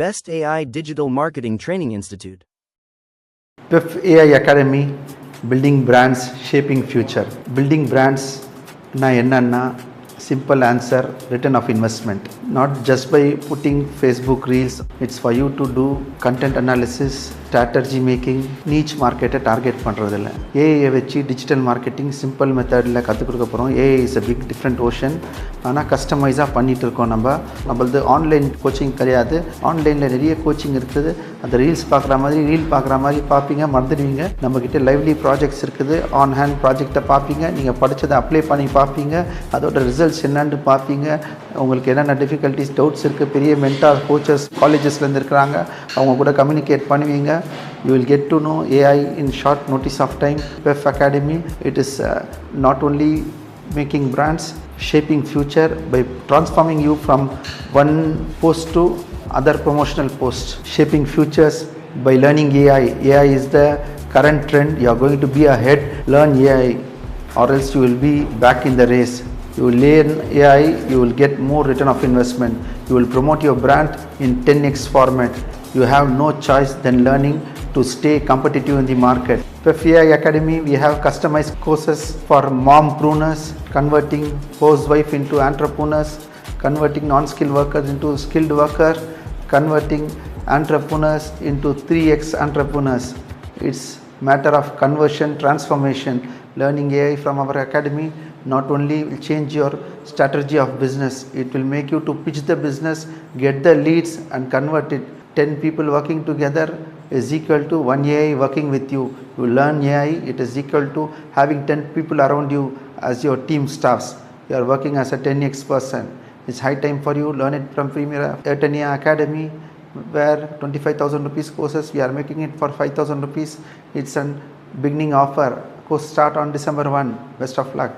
Best AI Digital Marketing Training Institute. PEF AI Academy, Building Brands, Shaping Future. Building brands na enna simple answer, return of investment. Not just by putting Facebook reels, it's for you to do content analysis, strategy making, niche market target பண்றதில்ல. AI வச்சு digital marketing simple மெத்தடில் கற்றுக் கொடுக்க போகிறோம். AI is a big different ocean. ஆனால் கஸ்டமைஸாக பண்ணிகிட்டு இருக்கோம். நம்மளது ஆன்லைன் கோச்சிங் கிடையாது. ஆன்லைனில் நிறைய கோச்சிங் இருக்குது. அந்த ரீல்ஸ் பார்க்குற மாதிரி பார்ப்பீங்க, மறந்துடுவீங்க. நம்மக்கிட்ட லைவ்லி ப்ராஜெக்ட்ஸ் இருக்குது. ஆன் ஹேண்ட் ப்ராஜெக்டை பார்ப்பீங்க. நீங்கள் படித்ததை அப்ளை பண்ணி பார்ப்பீங்க. அதோட ரிசல்ட்ஸ் என்னன்னு பார்ப்பீங்க. உங்களுக்கு என்னென்ன டிஃபிகல்ட்டிஸ், டவுட்ஸ் இருக்குது. பெரிய மென்டார் கோச்சஸ் காலேஜஸ்லேருந்து இருக்கிறாங்க. அவங்க கூட கம்யூனிகேட் பண்ணுவீங்க. You will get to know AI in short notice of time. PEF Academy, it is not only making brands, shaping future by transforming you from one post to other promotional post, shaping futures by learning AI. AI is the current trend. You are going to be ahead. Learn AI or else you will be back in the race. You will learn AI, you will get more return of investment. You will promote your brand in 10x format. You have no choice than learning to stay competitive in the market. PEF AI Academy, we have customized courses for mom pruners, converting housewife into entrepreneurs, converting non-skilled workers into skilled worker, converting entrepreneurs into 3x entrepreneurs. It's matter of conversion, transformation. Learning AI from our academy not only will change your strategy of business, it will make you to pitch the business, get the leads and convert it. 10 people working together is equal to 1 AI working with you. You learn AI, it is equal to having 10 people around you as your team staffs. You are working as a 10x person. It's high time for you. Learn it from Premier Eternia Academy, where 25,000 rupees courses, we are making it for 5,000 rupees. It's a beginning offer. Course start on December 1. Best of luck.